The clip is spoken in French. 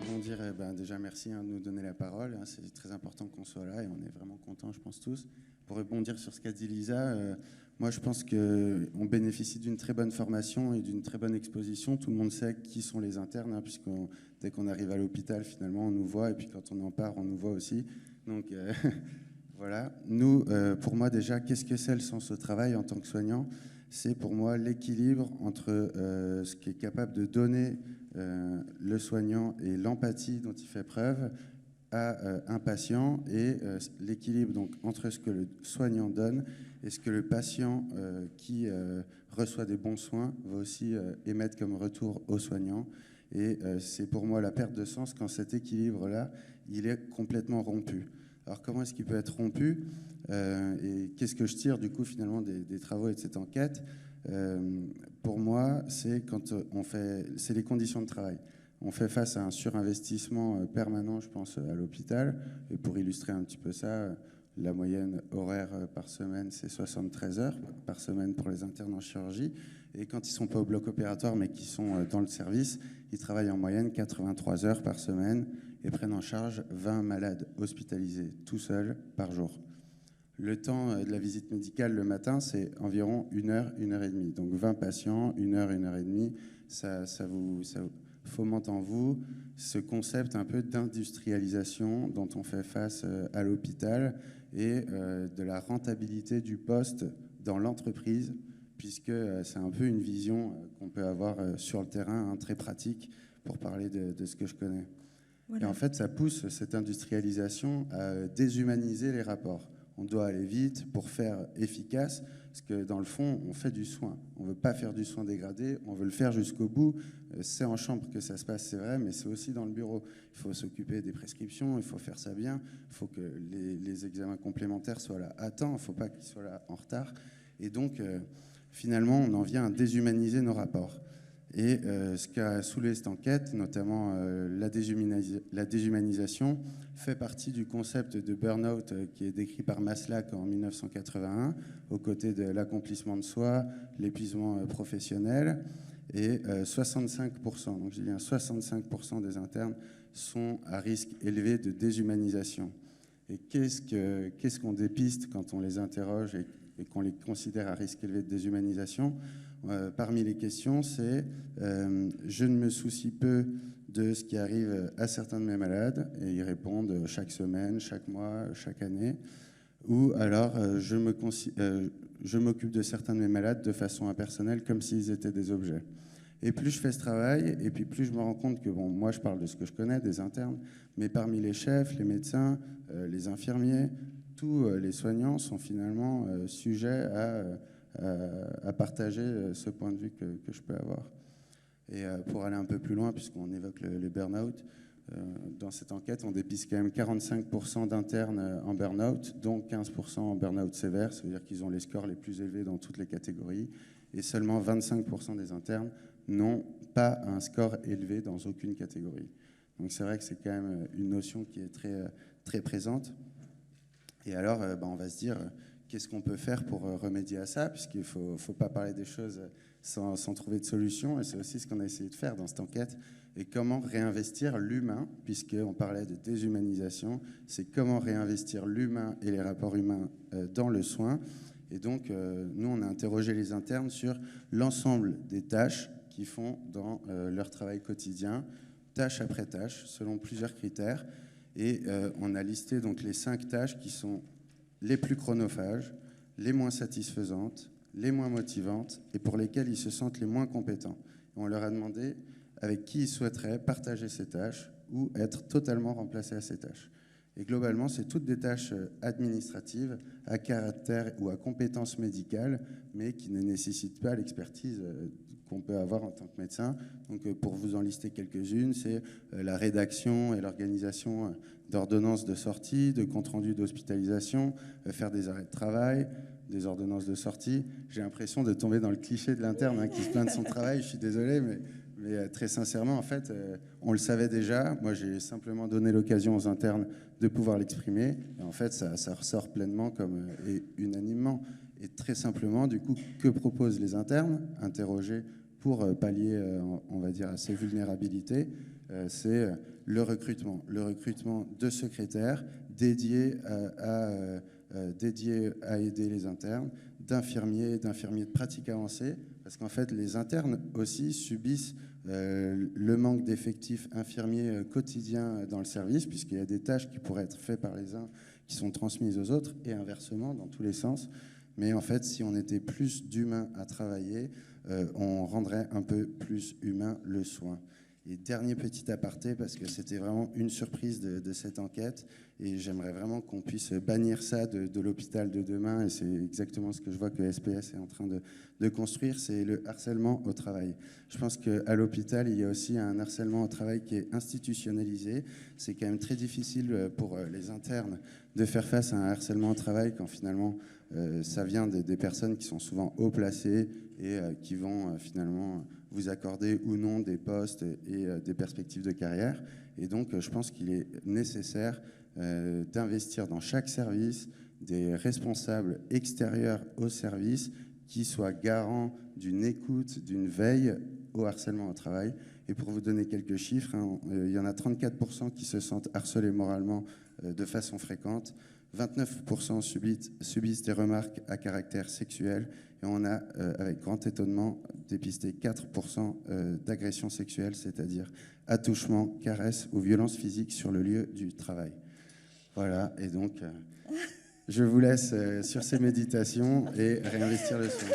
rebondir, déjà merci de nous donner la parole. C'est très important qu'on soit là et on est vraiment contents, je pense tous. Pour rebondir sur ce qu'a dit Lisa, moi je pense qu'on bénéficie d'une très bonne formation et d'une très bonne exposition. Tout le monde sait qui sont les internes, puisque dès qu'on arrive à l'hôpital, finalement, on nous voit, et puis quand on en part, on nous voit aussi. Donc voilà. Nous, pour moi déjà, qu'est-ce que c'est le sens au travail en tant que soignant ? C'est pour moi l'équilibre entre ce qui est capable de donner le soignant et l'empathie dont il fait preuve à un patient, et l'équilibre donc entre ce que le soignant donne et ce que le patient qui reçoit des bons soins va aussi émettre comme retour au soignant. Et c'est pour moi la perte de sens quand cet équilibre-là, il est complètement rompu. Alors comment est-ce qu'il peut être rompu et qu'est-ce que je tire du coup finalement des travaux et de cette enquête? Pour moi, c'est quand c'est les conditions de travail. On fait face à un surinvestissement permanent, je pense, à l'hôpital. Et pour illustrer un petit peu ça, la moyenne horaire par semaine, c'est 73 heures par semaine pour les internes en chirurgie. Et quand ils ne sont pas au bloc opératoire, mais qui sont dans le service, ils travaillent en moyenne 83 heures par semaine et prennent en charge 20 malades hospitalisés tout seuls par jour. Le temps de la visite médicale le matin, c'est environ 1 heure, 1 heure et demie. Donc 20 patients, 1 heure et demie, ça fomente en vous ce concept un peu d'industrialisation dont on fait face à l'hôpital et de la rentabilité du poste dans l'entreprise, puisque c'est un peu une vision qu'on peut avoir sur le terrain, très pratique, pour parler de ce que je connais. Voilà. Et en fait, ça pousse cette industrialisation à déshumaniser les rapports. On doit aller vite pour faire efficace, parce que dans le fond, on fait du soin. On ne veut pas faire du soin dégradé, on veut le faire jusqu'au bout. C'est en chambre que ça se passe, c'est vrai, mais c'est aussi dans le bureau. Il faut s'occuper des prescriptions, il faut faire ça bien, il faut que les examens complémentaires soient là à temps, il ne faut pas qu'ils soient là en retard. Et donc, finalement, on en vient à déshumaniser nos rapports. Et ce qu'a soulevé cette enquête, notamment la déshumanisation, fait partie du concept de burn-out qui est décrit par Maslach en 1981, aux côtés de l'accomplissement de soi, l'épuisement professionnel. Et 65%, donc j'ai dit 65% des internes sont à risque élevé de déshumanisation. Et qu'est-ce qu'on dépiste quand on les interroge et qu'on les considère à risque élevé de déshumanisation? Parmi les questions, c'est je ne me soucie peu de ce qui arrive à certains de mes malades, et ils répondent chaque semaine, chaque mois, chaque année, ou alors je m'occupe de certains de mes malades de façon impersonnelle, comme s'ils étaient des objets. Et plus je fais ce travail, et puis plus je me rends compte que, moi je parle de ce que je connais, des internes, mais parmi les chefs, les médecins, les infirmiers, tous les soignants sont finalement sujets à partager ce point de vue que je peux avoir. Et pour aller un peu plus loin, puisqu'on évoque le burn-out, dans cette enquête, on dépiste quand même 45% d'internes en burn-out, dont 15% en burn-out sévère, ça veut dire qu'ils ont les scores les plus élevés dans toutes les catégories, et seulement 25% des internes n'ont pas un score élevé dans aucune catégorie. Donc c'est vrai que c'est quand même une notion qui est très, très présente. Et alors, on va se dire, qu'est-ce qu'on peut faire pour remédier à ça, puisqu'il ne faut pas parler des choses sans trouver de solution, et c'est aussi ce qu'on a essayé de faire dans cette enquête. Et comment réinvestir l'humain, puisqu'on parlait de déshumanisation, c'est comment réinvestir l'humain et les rapports humains dans le soin. Et donc, nous, on a interrogé les internes sur l'ensemble des tâches qu'ils font dans leur travail quotidien, tâche après tâche, selon plusieurs critères. Et on a listé donc les 5 tâches qui sont les plus chronophages, les moins satisfaisantes, les moins motivantes et pour lesquelles ils se sentent les moins compétents. Et on leur a demandé avec qui ils souhaiteraient partager ces tâches ou être totalement remplacés à ces tâches. Et globalement, c'est toutes des tâches administratives à caractère ou à compétences médicales, mais qui ne nécessitent pas l'expertise qu'on peut avoir en tant que médecin. Donc, pour vous en lister quelques-unes, c'est la rédaction et l'organisation d'ordonnances de sortie, de comptes rendus d'hospitalisation, faire des arrêts de travail, des ordonnances de sortie. J'ai l'impression de tomber dans le cliché de l'interne qui se plaint de son travail. Je suis désolé, mais très sincèrement, en fait, on le savait déjà. Moi, j'ai simplement donné l'occasion aux internes de pouvoir l'exprimer. Et en fait, ça ressort pleinement et unanimement. Et très simplement, du coup, que proposent les internes? Interrogés pour pallier, on va dire, à ces vulnérabilités, c'est le recrutement de secrétaires dédiés à aider les internes, d'infirmiers de pratique avancée, parce qu'en fait, les internes aussi subissent le manque d'effectifs infirmiers quotidiens dans le service, puisqu'il y a des tâches qui pourraient être faites par les uns qui sont transmises aux autres, et inversement, dans tous les sens. Mais en fait, si on était plus d'humains à travailler, on rendrait un peu plus humain le soin. Et dernier petit aparté, parce que c'était vraiment une surprise de cette enquête, et j'aimerais vraiment qu'on puisse bannir ça de l'hôpital de demain, et c'est exactement ce que je vois que SPS est en train de construire, c'est le harcèlement au travail. Je pense qu'à l'hôpital, il y a aussi un harcèlement au travail qui est institutionnalisé. C'est quand même très difficile pour les internes de faire face à un harcèlement au travail quand finalement ça vient des personnes qui sont souvent haut placées et qui vont finalement vous accorder ou non des postes et des perspectives de carrière. Et donc, je pense qu'il est nécessaire d'investir dans chaque service des responsables extérieurs au service qui soient garants d'une écoute, d'une veille au harcèlement au travail. Et pour vous donner quelques chiffres, il y en a 34% qui se sentent harcelés moralement de façon fréquente, 29% subissent des remarques à caractère sexuel, et on a, avec grand étonnement, dépisté 4% d'agressions sexuelles, c'est-à-dire attouchement, caresse ou violence physique sur le lieu du travail. Voilà, et donc je vous laisse sur ces méditations et réinvestir le soin.